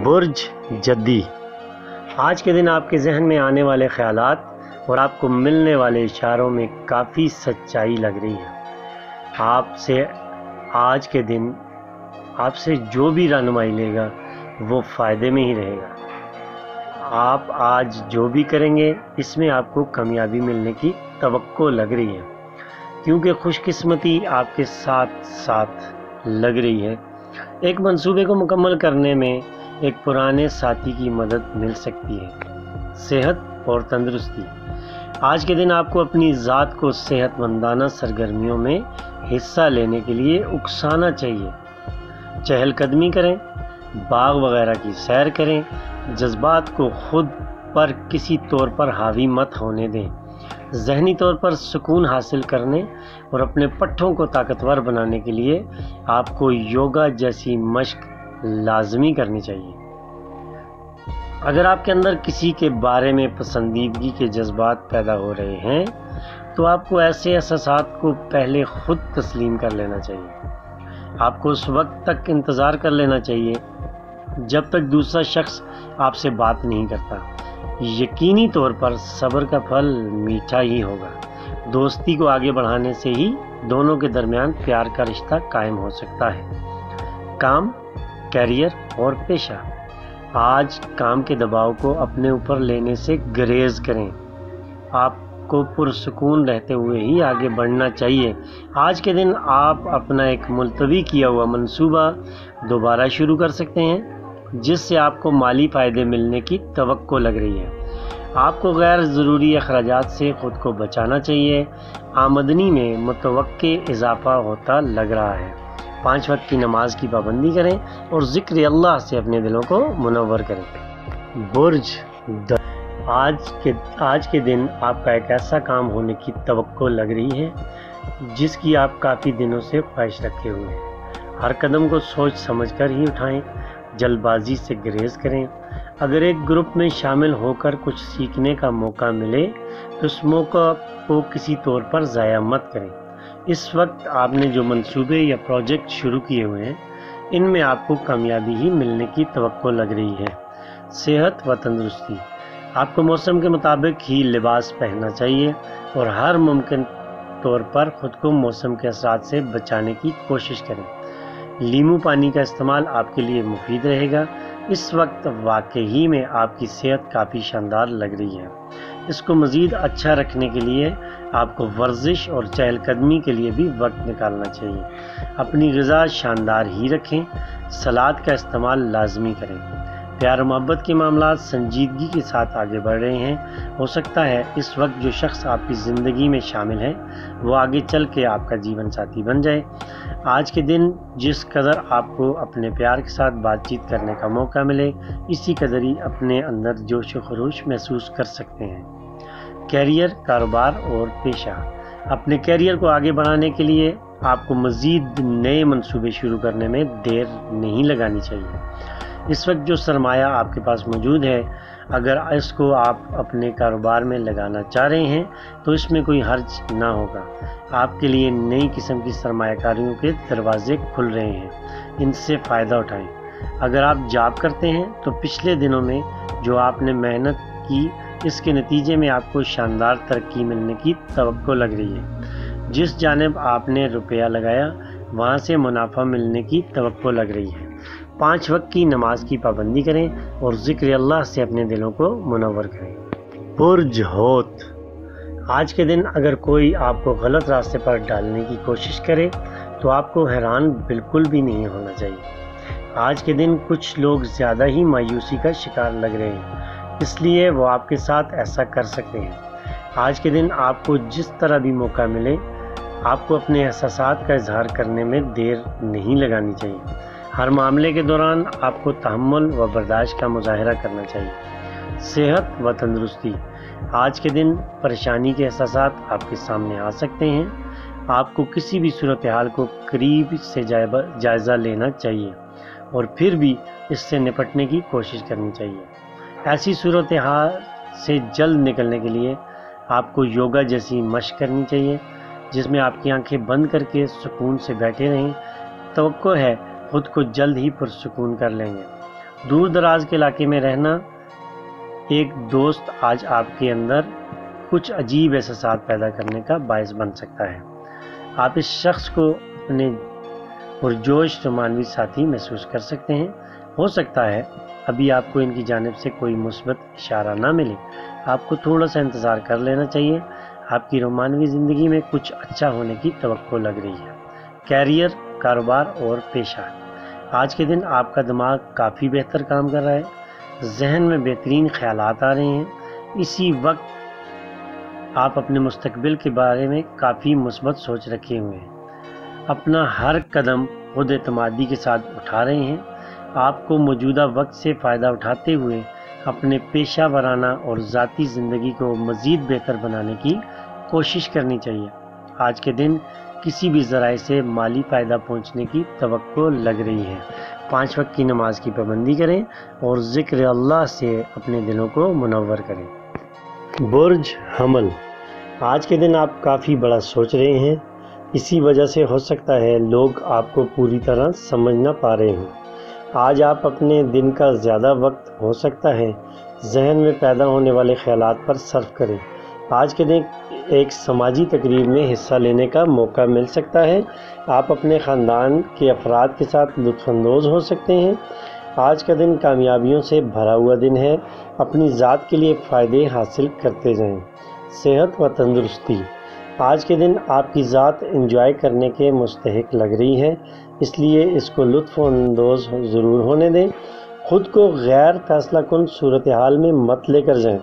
برج جدی، آج کے دن آپ کے ذہن میں آنے والے خیالات اور آپ کو ملنے والے اشاروں میں کافی سچائی لگ رہی ہے۔ آج کے دن آپ سے جو بھی رہنمائی لے گا وہ فائدے میں ہی رہے گا۔ آپ آج جو بھی کریں گے اس میں آپ کو کامیابی ملنے کی توقع لگ رہی ہے، کیونکہ خوش قسمتی آپ کے ساتھ لگ رہی ہے۔ ایک منصوبے کو مکمل کرنے میں ایک پرانے ساتھی کی مدد مل سکتی ہے۔ صحت اور تندرستی، آج کے دن آپ کو اپنی ذات کو صحت مندانہ سرگرمیوں میں حصہ لینے کے لیے اکسانا چاہیے۔ چہل قدمی کریں، باغ وغیرہ کی سیر کریں، جذبات کو خود پر کسی طور پر حاوی مت ہونے دیں۔ ذہنی طور پر سکون حاصل کرنے اور اپنے پٹھوں کو طاقتور بنانے کے لیے آپ کو یوگا جیسی مشق لازمی کرنی چاہیے۔ اگر آپ کے اندر کسی کے بارے میں پسندیدگی کے جذبات پیدا ہو رہے ہیں تو آپ کو ایسے احساسات کو پہلے خود تسلیم کر لینا چاہیے۔ آپ کو اس وقت تک انتظار کر لینا چاہیے جب تک دوسرا شخص آپ سے بات نہیں کرتا۔ یقینی طور پر صبر کا پھل میٹھا ہی ہوگا۔ دوستی کو آگے بڑھانے سے ہی دونوں کے درمیان پیار کا رشتہ قائم ہو سکتا ہے۔ کام، کیریئر اور پیشہ، آج کام کے دباؤ کو اپنے اوپر لینے سے گریز کریں۔ آپ کو پرسکون رہتے ہوئے ہی آگے بڑھنا چاہیے۔ آج کے دن آپ اپنا ایک ملتوی کیا ہوا منصوبہ دوبارہ شروع کر سکتے ہیں، جس سے آپ کو مالی فائدے ملنے کی توقع لگ رہی ہے۔ آپ کو غیر ضروری اخراجات سے خود کو بچانا چاہیے۔ آمدنی میں متوقع اضافہ ہوتا لگ رہا ہے۔ 5 وقت کی نماز کی پابندی کریں اور ذکر اللہ سے اپنے دلوں کو منور کریں۔ برج د، آج کے دن آپ کا ایک ایسا کام ہونے کی توقع لگ رہی ہے جس کی آپ کافی دنوں سے خواہش رکھے ہوئے ہیں۔ ہر قدم کو سوچ سمجھ کر ہی اٹھائیں، جلد بازی سے گریز کریں۔ اگر ایک گروپ میں شامل ہو کر کچھ سیکھنے کا موقع ملے تو اس موقع کو کسی طور پر ضائع مت کریں۔ اس وقت آپ نے جو منصوبے یا پروجیکٹ شروع کیے ہوئے ہیں ان میں آپ کو کامیابی ہی ملنے کی توقع لگ رہی ہے۔ صحت و تندرستی، آپ کو موسم کے مطابق ہی لباس پہننا چاہیے اور ہر ممکن طور پر خود کو موسم کے اثرات سے بچانے کی کوشش کریں۔ لیمو پانی کا استعمال آپ کے لیے مفید رہے گا۔ اس وقت واقعی میں آپ کی صحت کافی شاندار لگ رہی ہے۔ اس کو مزید اچھا رکھنے کے لیے آپ کو ورزش اور چہل قدمی کے لیے بھی وقت نکالنا چاہیے۔ اپنی غذا شاندار ہی رکھیں، سلاد کا استعمال لازمی کریں۔ پیار و محبت کے معاملات سنجیدگی کے ساتھ آگے بڑھ رہے ہیں۔ ہو سکتا ہے اس وقت جو شخص آپ کی زندگی میں شامل ہے وہ آگے چل کے آپ کا جیون ساتھی بن جائے۔ آج کے دن جس قدر آپ کو اپنے پیار کے ساتھ بات چیت کرنے کا موقع ملے، اسی قدر ہی اپنے اندر جوش و خروش محسوس کر سکتے ہیں۔ کیریئر، کاروبار اور پیشہ، اپنے کیریئر کو آگے بڑھانے کے لیے آپ کو مزید نئے منصوبے شروع کرنے میں دیر نہیں لگانی چاہیے۔ اس وقت جو سرمایہ آپ کے پاس موجود ہے، اگر اس کو آپ اپنے کاروبار میں لگانا چاہ رہے ہیں تو اس میں کوئی حرج نہ ہوگا۔ آپ کے لیے نئی قسم کی سرمایہ کاریوں کے دروازے کھل رہے ہیں، ان سے فائدہ اٹھائیں۔ اگر آپ جاب کرتے ہیں تو پچھلے دنوں میں جو آپ نے محنت کی اس کے نتیجے میں آپ کو شاندار ترقی ملنے کی توقع لگ رہی ہے۔ جس جانب آپ نے روپیہ لگایا وہاں سے منافع ملنے کی توقع لگ رہی ہے۔ 5 وقت کی نماز کی پابندی کریں اور ذکر اللہ سے اپنے دلوں کو منور کریں۔ برج حوت، آج کے دن اگر کوئی آپ کو غلط راستے پر ڈالنے کی کوشش کرے تو آپ کو حیران بالکل بھی نہیں ہونا چاہیے۔ آج کے دن کچھ لوگ زیادہ ہی مایوسی کا شکار لگ رہے ہیں، اس لیے وہ آپ کے ساتھ ایسا کر سکتے ہیں۔ آج کے دن آپ کو جس طرح بھی موقع ملے آپ کو اپنے احساسات کا اظہار کرنے میں دیر نہیں لگانی چاہیے۔ ہر معاملے کے دوران آپ کو تحمل و برداشت کا مظاہرہ کرنا چاہیے۔ صحت و تندرستی، آج کے دن پریشانی کے احساسات آپ کے سامنے آ سکتے ہیں۔ آپ کو کسی بھی صورتحال کو قریب سے جائزہ لینا چاہیے اور پھر بھی اس سے نپٹنے کی کوشش کرنی چاہیے۔ ایسی صورتحال سے جلد نکلنے کے لیے آپ کو یوگا جیسی مشق کرنی چاہیے جس میں آپ کی آنکھیں بند کر کے سکون سے بیٹھے رہیں۔ توقع ہے خود کو جلد ہی پرسکون کر لیں گے۔ دور دراز کے علاقے میں رہنا ایک دوست آج آپ کے اندر کچھ عجیب احساسات پیدا کرنے کا باعث بن سکتا ہے۔ آپ اس شخص کو اپنے پرجوش رومانوی ساتھی محسوس کر سکتے ہیں۔ ہو سکتا ہے ابھی آپ کو ان کی جانب سے کوئی مثبت اشارہ نہ ملے، آپ کو تھوڑا سا انتظار کر لینا چاہیے۔ آپ کی رومانوی زندگی میں کچھ اچھا ہونے کی توقع لگ رہی ہے۔ کیریئر، کاروبار اور پیشہ، آج کے دن آپ کا دماغ کافی بہتر کام کر رہا ہے، ذہن میں بہترین خیالات آ رہے ہیں۔ اسی وقت آپ اپنے مستقبل کے بارے میں کافی مثبت سوچ رکھے ہوئے ہیں، اپنا ہر قدم خود اعتمادی کے ساتھ اٹھا رہے ہیں۔ آپ کو موجودہ وقت سے فائدہ اٹھاتے ہوئے اپنے پیشہ ورانہ اور ذاتی زندگی کو مزید بہتر بنانے کی کوشش کرنی چاہیے۔ آج کے دن کسی بھی ذرائع سے مالی فائدہ پہنچنے کی توقع لگ رہی ہے۔ 5 وقت کی نماز کی پابندی کریں اور ذکر اللہ سے اپنے دلوں کو منور کریں۔ برج حمل، آج کے دن آپ کافی بڑا سوچ رہے ہیں، اسی وجہ سے ہو سکتا ہے لوگ آپ کو پوری طرح سمجھ نہ پا رہے ہوں۔ آج آپ اپنے دن کا زیادہ وقت ہو سکتا ہے ذہن میں پیدا ہونے والے خیالات پر صرف کریں۔ آج کے دن ایک سماجی تقریب میں حصہ لینے کا موقع مل سکتا ہے۔ آپ اپنے خاندان کے افراد کے ساتھ لطف اندوز ہو سکتے ہیں۔ آج کا دن کامیابیوں سے بھرا ہوا دن ہے، اپنی ذات کے لیے فائدے حاصل کرتے جائیں۔ صحت و تندرستی، آج کے دن آپ کی ذات انجوائے کرنے کے مستحق لگ رہی ہے، اس لیے اس کو لطف اندوز ضرور ہونے دیں۔ خود کو غیر فیصلہ کن صورتحال میں مت لے کر جائیں،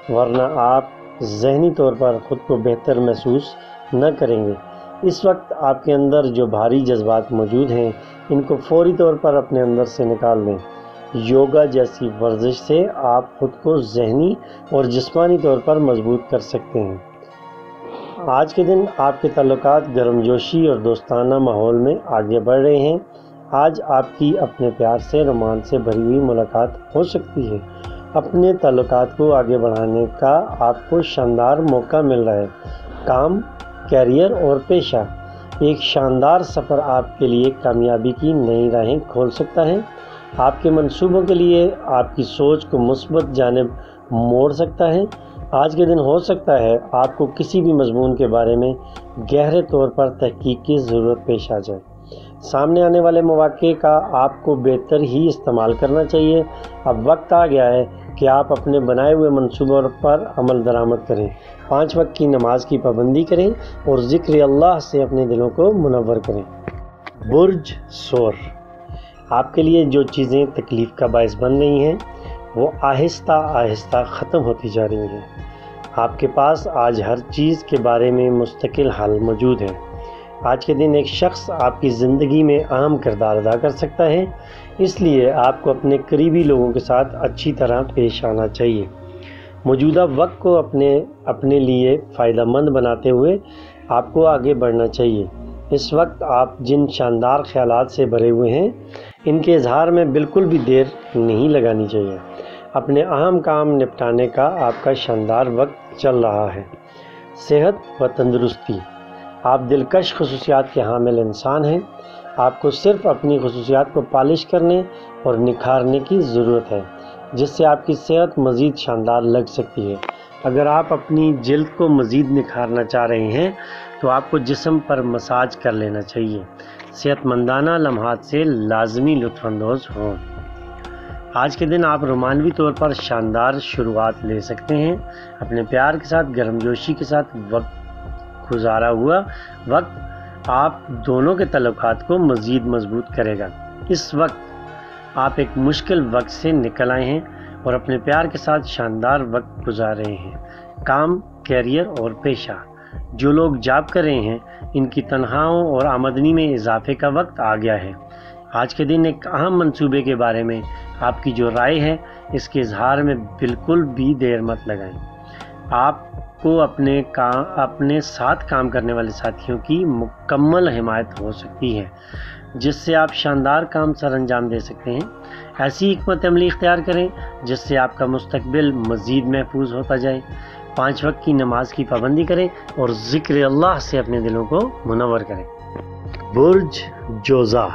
ورنہ آپ ذہنی طور پر خود کو بہتر محسوس نہ کریں گے۔ اس وقت آپ کے اندر جو بھاری جذبات موجود ہیں ان کو فوری طور پر اپنے اندر سے نکال دیں۔ یوگا جیسی ورزش سے آپ خود کو ذہنی اور جسمانی طور پر مضبوط کر سکتے ہیں۔ آج کے دن آپ کے تعلقات گرم جوشی اور دوستانہ ماحول میں آگے بڑھ رہے ہیں۔ آج آپ کی اپنے پیار سے رومانس سے بھری ہوئی ملاقات ہو سکتی ہے۔ اپنے تعلقات کو آگے بڑھانے کا آپ کو شاندار موقع مل رہا ہے۔ کام، کیریئر اور پیشہ، ایک شاندار سفر آپ کے لیے کامیابی کی نئی راہیں کھول سکتا ہے۔ آپ کے منصوبوں کے لیے آپ کی سوچ کو مثبت جانب موڑ سکتا ہے۔ آج کے دن ہو سکتا ہے آپ کو کسی بھی مضمون کے بارے میں گہرے طور پر تحقیق کی ضرورت پیش آ جائے۔ سامنے آنے والے مواقع کا آپ کو بہتر ہی استعمال کرنا چاہیے۔ اب وقت آ گیا ہے کہ آپ اپنے بنائے ہوئے منصوبوں پر عمل درآمد کریں۔ 5 وقت کی نماز کی پابندی کریں اور ذکر اللہ سے اپنے دلوں کو منور کریں۔ برج ثور، آپ کے لیے جو چیزیں تکلیف کا باعث بن رہی ہیں وہ آہستہ آہستہ ختم ہوتی جا رہی ہیں۔ آپ کے پاس آج ہر چیز کے بارے میں مستقل حل موجود ہے۔ آج کے دن ایک شخص آپ کی زندگی میں اہم کردار ادا کر سکتا ہے، اس لیے آپ کو اپنے قریبی لوگوں کے ساتھ اچھی طرح پیش آنا چاہیے۔ موجودہ وقت کو اپنے لیے فائدہ مند بناتے ہوئے آپ کو آگے بڑھنا چاہیے۔ اس وقت آپ جن شاندار خیالات سے بھرے ہوئے ہیں ان کے اظہار میں بالکل بھی دیر نہیں لگانی چاہیے۔ اپنے اہم کام نپٹانے کا آپ کا شاندار وقت چل رہا ہے۔ صحت و تندرستی، آپ دلکش خصوصیات کے حامل انسان ہیں۔ آپ کو صرف اپنی خصوصیات کو پالش کرنے اور نکھارنے کی ضرورت ہے، جس سے آپ کی صحت مزید شاندار لگ سکتی ہے۔ اگر آپ اپنی جلد کو مزید نکھارنا چاہ رہے ہیں تو آپ کو جسم پر مساج کر لینا چاہیے۔ صحت مندانہ لمحات سے لازمی لطف اندوز ہوں۔ آج کے دن آپ رومانوی طور پر شاندار شروعات لے سکتے ہیں۔ اپنے پیار کے ساتھ گرم جوشی کے ساتھ گزارا ہوا وقت آپ دونوں کے تعلقات کو مزید مضبوط کرے گا۔ اس وقت آپ ایک مشکل وقت سے نکل آئے ہیں اور اپنے پیار کے ساتھ شاندار وقت گزار رہے ہیں۔ کام، کیریئر اور پیشہ، جو لوگ جاب کر رہے ہیں ان کی تنخواہوں اور آمدنی میں اضافے کا وقت آ گیا ہے۔ آج کے دن ایک اہم منصوبے کے بارے میں آپ کی جو رائے ہے اس کے اظہار میں بالکل بھی دیر مت لگائیں۔ آپ کو اپنے ساتھ کام کرنے والے ساتھیوں کی مکمل حمایت ہو سکتی ہے، جس سے آپ شاندار کام سر انجام دے سکتے ہیں۔ ایسی حکمت عملی اختیار کریں جس سے آپ کا مستقبل مزید محفوظ ہوتا جائے۔ 5 وقت کی نماز کی پابندی کریں اور ذکر اللہ سے اپنے دلوں کو منور کریں۔ برج جوزا،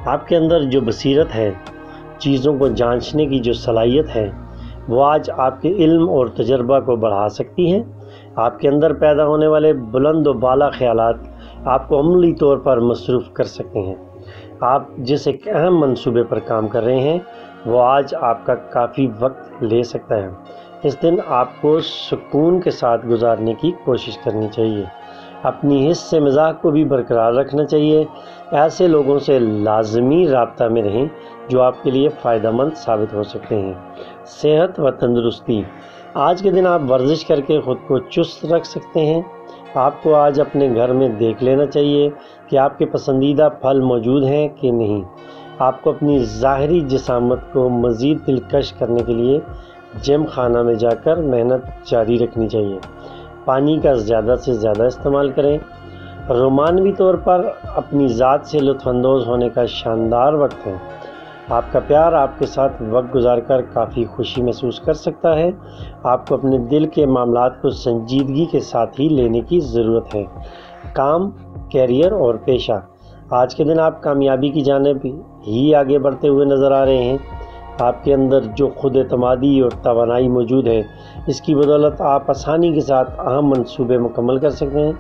آپ کے اندر جو بصیرت ہے چیزوں کو جانچنے کی جو صلاحیت ہے وہ آج آپ کے علم اور تجربہ کو بڑھا سکتی ہیں۔ آپ کے اندر پیدا ہونے والے بلند و بالا خیالات آپ کو عملی طور پر مصروف کر سکتے ہیں۔ آپ جس ایک اہم منصوبے پر کام کر رہے ہیں وہ آج آپ کا کافی وقت لے سکتا ہے۔ اس دن آپ کو سکون کے ساتھ گزارنے کی کوشش کرنی چاہیے۔ اپنی حس سے مزاح کو بھی برقرار رکھنا چاہیے۔ ایسے لوگوں سے لازمی رابطہ میں رہیں جو آپ کے لیے فائدہ مند ثابت ہو سکتے ہیں۔ صحت و تندرستی، آج کے دن آپ ورزش کر کے خود کو چست رکھ سکتے ہیں۔ آپ کو آج اپنے گھر میں دیکھ لینا چاہیے کہ آپ کے پسندیدہ پھل موجود ہیں کہ نہیں۔ آپ کو اپنی ظاہری جسامت کو مزید دلکش کرنے کے لیے جم خانہ میں جا کر محنت جاری رکھنی چاہیے۔ پانی کا زیادہ سے زیادہ استعمال کریں۔ رومانوی طور پر اپنی ذات سے لطف اندوز ہونے کا شاندار وقت ہے۔ آپ کا پیار آپ کے ساتھ وقت گزار کر کافی خوشی محسوس کر سکتا ہے۔ آپ کو اپنے دل کے معاملات کو سنجیدگی کے ساتھ ہی لینے کی ضرورت ہے۔ کام، کیریئر اور پیشہ، آج کے دن آپ کامیابی کی جانب ہی آگے بڑھتے ہوئے نظر آ رہے ہیں۔ آپ کے اندر جو خود اعتمادی اور توانائی موجود ہے اس کی بدولت آپ آسانی کے ساتھ اہم منصوبے مکمل کر سکتے ہیں۔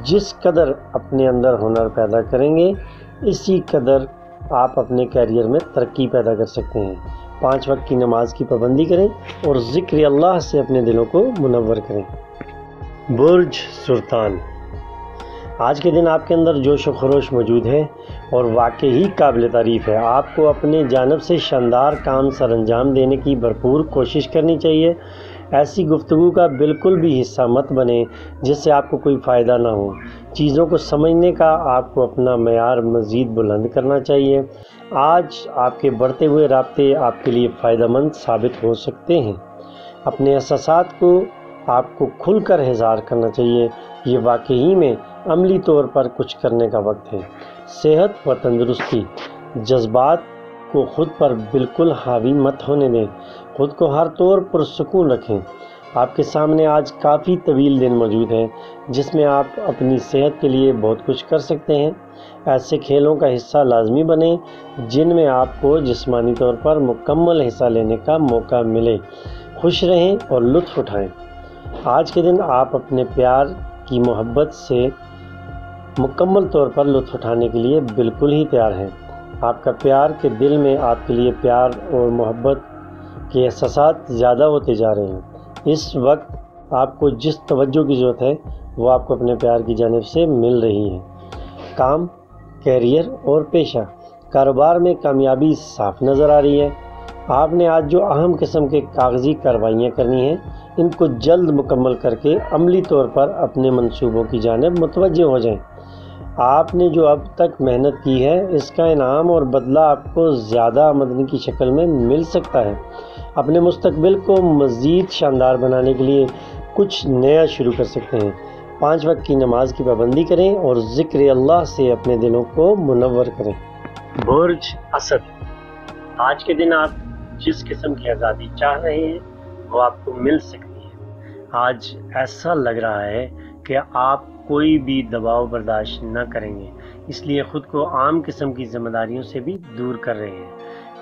جس قدر اپنے اندر ہنر پیدا کریں گے اسی قدر آپ اپنے کیریئر میں ترقی پیدا کر سکتے ہیں۔ 5 وقت کی نماز کی پابندی کریں اور ذکر اللہ سے اپنے دلوں کو منور کریں۔ برج سرطان، آج کے دن آپ کے اندر جوش و خروش موجود ہے اور واقعی قابل تعریف ہے۔ آپ کو اپنے جانب سے شاندار کام سر انجام دینے کی بھرپور کوشش کرنی چاہیے۔ ایسی گفتگو کا بالکل بھی حصہ مت بنیں جس سے آپ کو کوئی فائدہ نہ ہو۔ چیزوں کو سمجھنے کا آپ کو اپنا معیار مزید بلند کرنا چاہیے۔ آج آپ کے بڑھتے ہوئے رابطے آپ کے لیے فائدہ مند ثابت ہو سکتے ہیں۔ اپنے احساسات کو آپ کو کھل کر اظہار کرنا چاہیے۔ یہ واقعی میں عملی طور پر کچھ کرنے کا وقت ہے۔ صحت و تندرستی، جذبات کو خود پر بالکل حاوی مت ہونے دیں۔ خود کو ہر طور پر سکون رکھیں۔ آپ کے سامنے آج کافی طویل دن موجود ہے جس میں آپ اپنی صحت کے لیے بہت کچھ کر سکتے ہیں۔ ایسے کھیلوں کا حصہ لازمی بنیں جن میں آپ کو جسمانی طور پر مکمل حصہ لینے کا موقع ملے۔ خوش رہیں اور لطف اٹھائیں۔ آج کے دن آپ اپنے پیار کی محبت سے مکمل طور پر لطف اٹھانے کے لیے بالکل ہی تیار ہیں۔ آپ کا پیار کے دل میں آپ کے لیے پیار اور محبت کے احساسات زیادہ ہوتے جا رہے ہیں۔ اس وقت آپ کو جس توجہ کی ضرورت ہے وہ آپ کو اپنے پیار کی جانب سے مل رہی ہے۔ کام، کیریئر اور پیشہ، کاروبار میں کامیابی صاف نظر آ رہی ہے۔ آپ نے آج جو اہم قسم کے کاغذی کارروائیاں کرنی ہیں ان کو جلد مکمل کر کے عملی طور پر اپنے منصوبوں کی جانب متوجہ ہو جائیں۔ آپ نے جو اب تک محنت کی ہے اس کا انعام اور بدلہ آپ کو زیادہ آمدنی کی شکل میں مل سکتا ہے۔ اپنے مستقبل کو مزید شاندار بنانے کے لیے کچھ نیا شروع کر سکتے ہیں۔ 5 وقت کی نماز کی پابندی کریں اور ذکر اللہ سے اپنے دلوں کو منور کریں۔ برج اسد، آج کے دن آپ جس قسم کی آزادی چاہ رہے ہیں وہ آپ کو مل سکتی ہے۔ آج ایسا لگ رہا ہے کہ آپ کوئی بھی دباؤ برداشت نہ کریں گے، اس لیے خود کو عام قسم کی ذمہ داریوں سے بھی دور کر رہے ہیں۔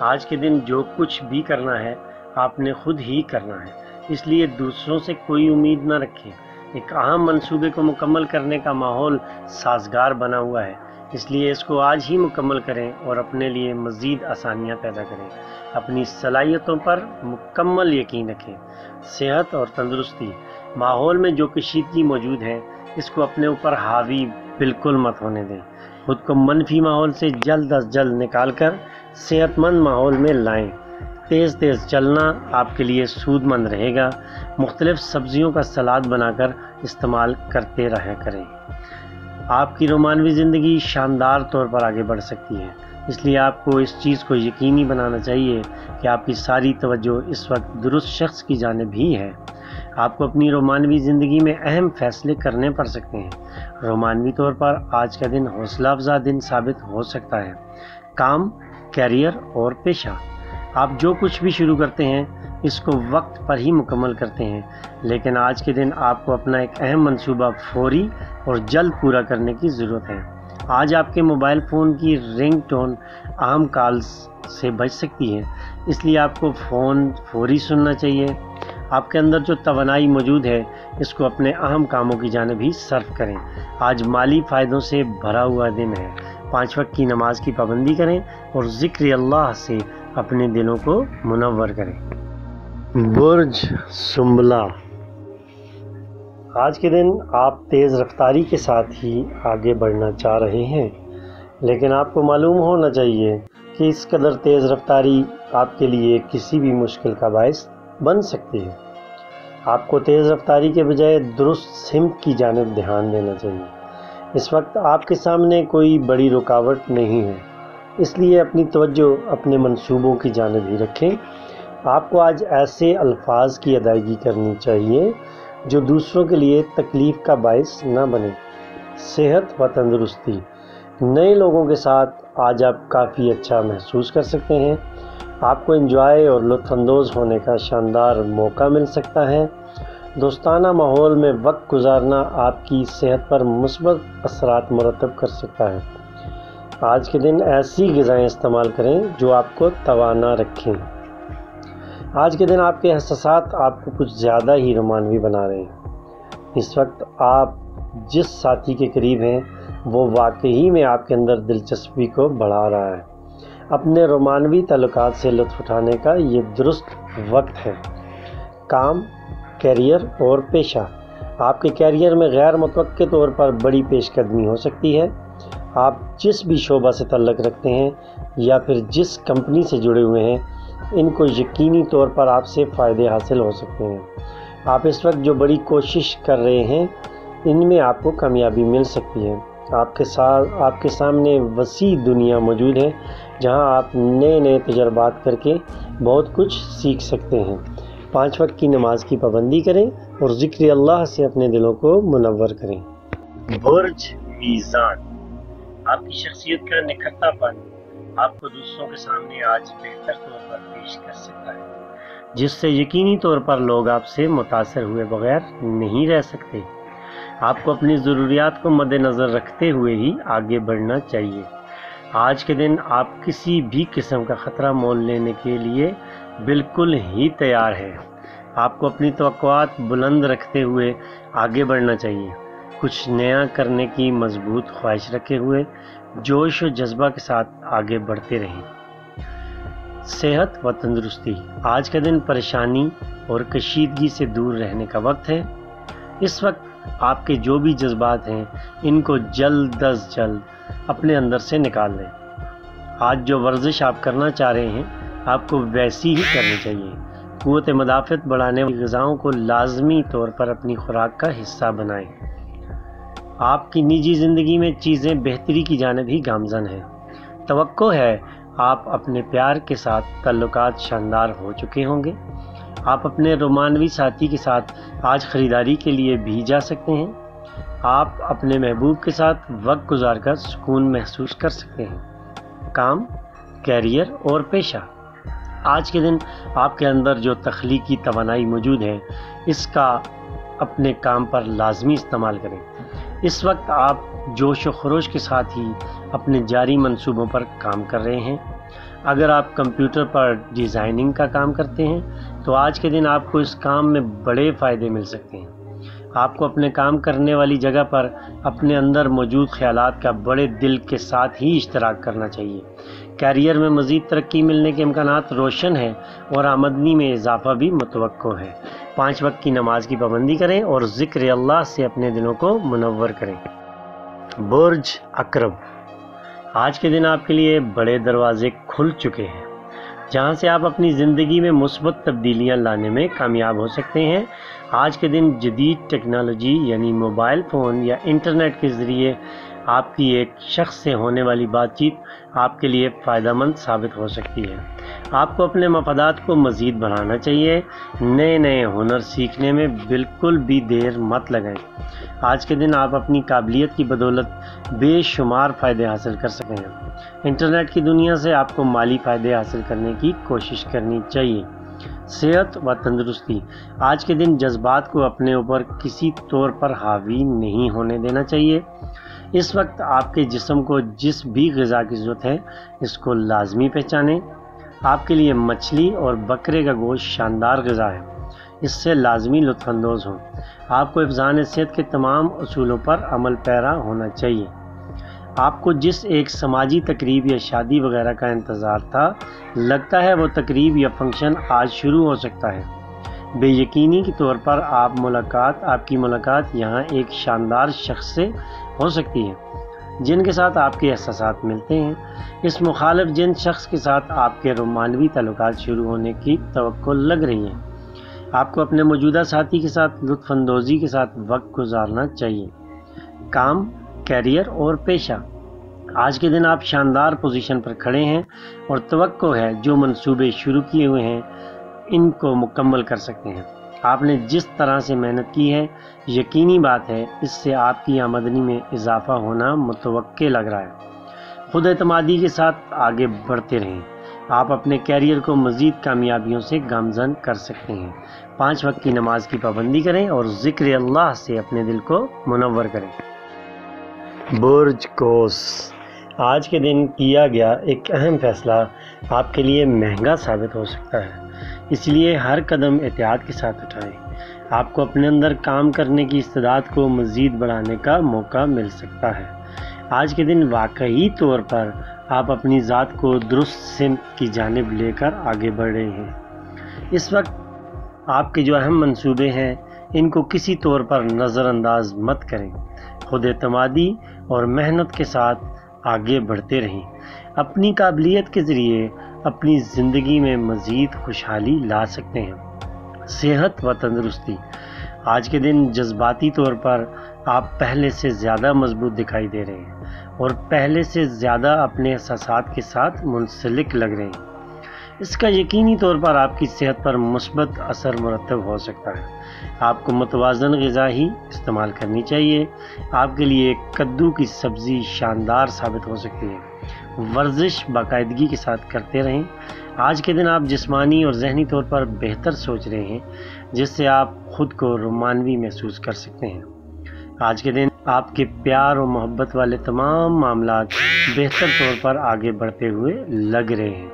آج کے دن جو کچھ بھی کرنا ہے آپ نے خود ہی کرنا ہے، اس لیے دوسروں سے کوئی امید نہ رکھیں۔ ایک اہم منصوبے کو مکمل کرنے کا ماحول سازگار بنا ہوا ہے، اس لیے اس کو آج ہی مکمل کریں اور اپنے لیے مزید آسانیاں پیدا کریں۔ اپنی صلاحیتوں پر مکمل یقین رکھیں۔ صحت اور تندرستی، ماحول میں جو کشیدگی موجود ہے اس کو اپنے اوپر حاوی بالکل مت ہونے دیں۔ خود کو منفی ماحول سے جلد از جلد نکال کر صحت مند ماحول میں لائیں۔ تیز چلنا آپ کے لیے سود مند رہے گا۔ مختلف سبزیوں کا سلاد بنا کر استعمال کرتے رہا کریں۔ آپ کی رومانوی زندگی شاندار طور پر آگے بڑھ سکتی ہے، اس لیے آپ کو اس چیز کو یقینی بنانا چاہیے کہ آپ کی ساری توجہ اس وقت درست شخص کی جانب ہی ہے۔ آپ کو اپنی رومانوی زندگی میں اہم فیصلے کرنے پڑ سکتے ہیں۔ رومانوی طور پر آج کا دن حوصلہ افزا دن ثابت ہو سکتا ہے۔ کام، کیریئر اور پیشہ، آپ جو کچھ بھی شروع کرتے ہیں اس کو وقت پر ہی مکمل کرتے ہیں، لیکن آج کے دن آپ کو اپنا ایک اہم منصوبہ فوری اور جلد پورا کرنے کی ضرورت ہے۔ آج آپ کے موبائل فون کی رنگ ٹون اہم کالز سے بچ سکتی ہے، اس لیے آپ کو فون فوری سننا چاہیے۔ آپ کے اندر جو توانائی موجود ہے اس کو اپنے اہم کاموں کی جانب ہی صرف کریں۔ آج مالی فائدوں سے بھرا ہوا دن ہے۔ 5 وقت کی نماز کی پابندی کریں اور ذکر اللہ سے اپنے دلوں کو منور کریں۔ برج سنبلہ، آج کے دن آپ تیز رفتاری کے ساتھ ہی آگے بڑھنا چاہ رہے ہیں، لیکن آپ کو معلوم ہونا چاہیے کہ اس قدر تیز رفتاری آپ کے لیے کسی بھی مشکل کا باعث بن سکتی ہے۔ آپ کو تیز رفتاری کے بجائے درست سمت کی جانب دھیان دینا چاہیے۔ اس وقت آپ کے سامنے کوئی بڑی رکاوٹ نہیں ہے، اس لیے اپنی توجہ اپنے منصوبوں کی جانب ہی رکھیں۔ آپ کو آج ایسے الفاظ کی ادائیگی کرنی چاہیے جو دوسروں کے لیے تکلیف کا باعث نہ بنے۔ صحت و تندرستی، نئے لوگوں کے ساتھ آج آپ کافی اچھا محسوس کر سکتے ہیں۔ آپ کو انجوائے اور لطف اندوز ہونے کا شاندار موقع مل سکتا ہے۔ دوستانہ ماحول میں وقت گزارنا آپ کی صحت پر مثبت اثرات مرتب کر سکتا ہے۔ آج کے دن ایسی غذائیں استعمال کریں جو آپ کو توانا رکھیں۔ آج کے دن آپ کے احساسات آپ کو کچھ زیادہ ہی رومانوی بنا رہے ہیں۔ اس وقت آپ جس ساتھی کے قریب ہیں وہ واقعی میں آپ کے اندر دلچسپی کو بڑھا رہا ہے۔ اپنے رومانوی تعلقات سے لطف اٹھانے کا یہ درست وقت ہے۔ کام، کیریئر اور پیشہ، آپ کے کیریئر میں غیر متوقع طور پر بڑی پیش قدمی ہو سکتی ہے۔ آپ جس بھی شعبہ سے تعلق رکھتے ہیں یا پھر جس کمپنی سے جڑے ہوئے ہیں، ان کو یقینی طور پر آپ سے فائدے حاصل ہو سکتے ہیں۔ آپ اس وقت جو بڑی کوشش کر رہے ہیں ان میں آپ کو کامیابی مل سکتی ہے۔ آپ کے سامنے وسیع دنیا موجود ہے جہاں آپ نئے تجربات کر کے بہت کچھ سیکھ سکتے ہیں۔ 5 وقت کی نماز کی پابندی کریں اور ذکر اللہ سے اپنے دلوں کو منور کریں۔ برج میزان، آپ کی شخصیت کا نکھرتا پن آپ کو دوسروں کے سامنے آج بہتر طور پر پیش کر سکتا ہے، جس سے یقینی طور پر لوگ آپ سے متاثر ہوئے بغیر نہیں رہ سکتے۔ آپ کو اپنی ضروریات کو مد نظر رکھتے ہوئے ہی آگے بڑھنا چاہیے۔ آج کے دن آپ کسی بھی قسم کا خطرہ مول لینے کے لیے بالکل ہی تیار ہیں۔ آپ کو اپنی توقعات بلند رکھتے ہوئے آگے بڑھنا چاہیے۔ کچھ نیا کرنے کی مضبوط خواہش رکھے ہوئے جوش و جذبہ کے ساتھ آگے بڑھتے رہیں۔ صحت و تندرستی، آج کا دن پریشانی اور کشیدگی سے دور رہنے کا وقت ہے۔ اس وقت آپ کے جو بھی جذبات ہیں ان کو جلد از جلد اپنے اندر سے نکال لیں۔ آج جو ورزش آپ کرنا چاہ رہے ہیں آپ کو ویسی ہی کرنی چاہیے۔ قوت مدافعت بڑھانے والی غذاؤں کو لازمی طور پر اپنی خوراک کا حصہ بنائیں۔ آپ کی نجی زندگی میں چیزیں بہتری کی جانب ہی گامزن ہیں۔ توقع ہے آپ اپنے پیار کے ساتھ تعلقات شاندار ہو چکے ہوں گے۔ آپ اپنے رومانوی ساتھی کے ساتھ آج خریداری کے لیے بھی جا سکتے ہیں۔ آپ اپنے محبوب کے ساتھ وقت گزار کر سکون محسوس کر سکتے ہیں۔ کام، کیریئر اور پیشہ، آج کے دن آپ کے اندر جو تخلیقی توانائی موجود ہے اس کا اپنے کام پر لازمی استعمال کریں۔ اس وقت آپ جوش و خروش کے ساتھ ہی اپنے جاری منصوبوں پر کام کر رہے ہیں۔ اگر آپ کمپیوٹر پر ڈیزائننگ کا کام کرتے ہیں تو آج کے دن آپ کو اس کام میں بڑے فائدے مل سکتے ہیں۔ آپ کو اپنے کام کرنے والی جگہ پر اپنے اندر موجود خیالات کا بڑے دل کے ساتھ ہی اشتراک کرنا چاہیے۔ کیریئر میں مزید ترقی ملنے کے امکانات روشن ہیں اور آمدنی میں اضافہ بھی متوقع ہے۔ 5 وقت کی نماز کی پابندی کریں اور ذکر اللہ سے اپنے دلوں کو منور کریں۔ برج عقرب، آج کے دن آپ کے لیے بڑے دروازے کھل چکے ہیں جہاں سے آپ اپنی زندگی میں مثبت تبدیلیاں لانے میں کامیاب ہو سکتے ہیں۔ آج کے دن جدید ٹیکنالوجی یعنی موبائل فون یا انٹرنیٹ کے ذریعے آپ کی ایک شخص سے ہونے والی بات چیت آپ کے لیے فائدہ مند ثابت ہو سکتی ہے۔ آپ کو اپنے مفادات کو مزید بڑھانا چاہیے۔ نئے ہنر سیکھنے میں بالکل بھی دیر مت لگائیں۔ آج کے دن آپ اپنی قابلیت کی بدولت بے شمار فائدے حاصل کر سکیں گے۔ انٹرنیٹ کی دنیا سے آپ کو مالی فائدے حاصل کرنے کی کوشش کرنی چاہیے۔ صحت و تندرستی، آج کے دن جذبات کو اپنے اوپر کسی طور پر حاوی نہیں ہونے دینا چاہیے۔ اس وقت آپ کے جسم کو جس بھی غذا کی ضرورت ہے اس کو لازمی پہچانیں۔ آپ کے لیے مچھلی اور بکرے کا گوشت شاندار غذا ہے، اس سے لازمی لطف اندوز ہوں۔ آپ کو حفظان صحت کے تمام اصولوں پر عمل پیرا ہونا چاہیے۔ آپ کو جس ایک سماجی تقریب یا شادی وغیرہ کا انتظار تھا، لگتا ہے وہ تقریب یا فنکشن آج شروع ہو سکتا ہے۔ بے یقینی کے طور پر آپ کی ملاقات یہاں ایک شاندار شخص سے ہو سکتی ہے جن کے ساتھ آپ کے احساسات ملتے ہیں۔ اس مخالف جنس شخص کے ساتھ آپ کے رومانوی تعلقات شروع ہونے کی توقع لگ رہی ہے۔ آپ کو اپنے موجودہ ساتھی کے ساتھ لطف اندوزی کے ساتھ وقت گزارنا چاہیے۔ کام، کیریئر اور پیشہ، آج کے دن آپ شاندار پوزیشن پر کھڑے ہیں اور توقع ہے جو منصوبے شروع کیے ہوئے ہیں ان کو مکمل کر سکتے ہیں۔ آپ نے جس طرح سے محنت کی ہے، یقینی بات ہے اس سے آپ کی آمدنی میں اضافہ ہونا متوقع لگ رہا ہے۔ خود اعتمادی کے ساتھ آگے بڑھتے رہیں۔ آپ اپنے کیریئر کو مزید کامیابیوں سے گامزن کر سکتے ہیں۔ 5 وقت کی نماز کی پابندی کریں اور ذکر اللہ سے اپنے دل کو منور کریں۔ برج قوس، آج کے دن کیا گیا ایک اہم فیصلہ آپ کے لیے مہنگا ثابت ہو سکتا ہے، اس لیے ہر قدم احتیاط کے ساتھ اٹھائیں۔ آپ کو اپنے اندر کام کرنے کی استعداد کو مزید بڑھانے کا موقع مل سکتا ہے۔ آج کے دن واقعی طور پر آپ اپنی ذات کو درست سمت کی جانب لے کر آگے بڑھ رہے ہیں۔ اس وقت آپ کے جو اہم منصوبے ہیں ان کو کسی طور پر نظر انداز مت کریں۔ خود اعتمادی اور محنت کے ساتھ آگے بڑھتے رہیں۔ اپنی قابلیت کے ذریعے اپنی زندگی میں مزید خوشحالی لا سکتے ہیں۔ صحت و تندرستی، آج کے دن جذباتی طور پر آپ پہلے سے زیادہ مضبوط دکھائی دے رہے ہیں اور پہلے سے زیادہ اپنے احساسات کے ساتھ منسلک لگ رہے ہیں۔ اس کا یقینی طور پر آپ کی صحت پر مثبت اثر مرتب ہو سکتا ہے۔ آپ کو متوازن غذا ہی استعمال کرنی چاہیے۔ آپ کے لیے کدو کی سبزی شاندار ثابت ہو سکتی ہے۔ ورزش باقاعدگی کے ساتھ کرتے رہیں۔ آج کے دن آپ جسمانی اور ذہنی طور پر بہتر سوچ رہے ہیں جس سے آپ خود کو رومانوی محسوس کر سکتے ہیں۔ آج کے دن آپ کے پیار و محبت والے تمام معاملات بہتر طور پر آگے بڑھتے ہوئے لگ رہے ہیں۔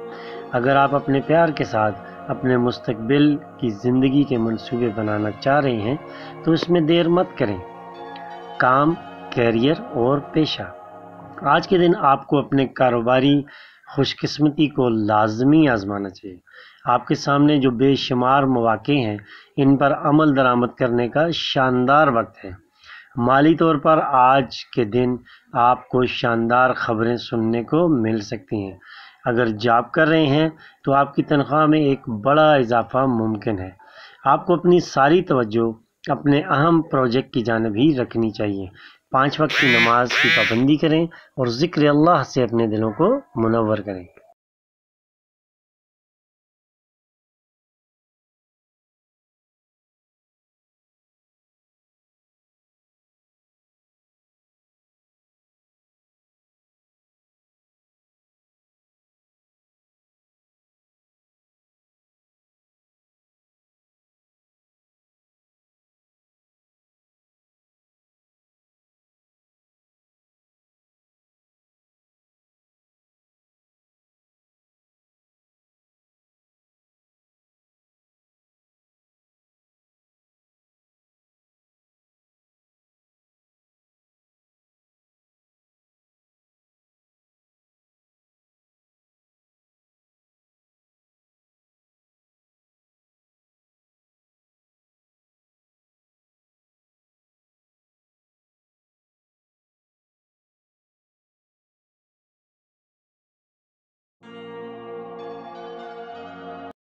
اگر آپ اپنے پیار کے ساتھ اپنے مستقبل کی زندگی کے منصوبے بنانا چاہ رہے ہیں تو اس میں دیر مت کریں۔ کام، کیریئر اور پیشہ، آج کے دن آپ کو اپنے کاروباری خوش قسمتی کو لازمی آزمانا چاہیے۔ آپ کے سامنے جو بے شمار مواقع ہیں ان پر عمل درآمد کرنے کا شاندار وقت ہے۔ مالی طور پر آج کے دن آپ کو شاندار خبریں سننے کو مل سکتی ہیں۔ اگر جاب کر رہے ہیں تو آپ کی تنخواہ میں ایک بڑا اضافہ ممکن ہے۔ آپ کو اپنی ساری توجہ اپنے اہم پروجیکٹ کی جانب ہی رکھنی چاہیے۔ 5 وقت کی نماز کی پابندی کریں اور ذکر اللہ سے اپنے دلوں کو منور کریں۔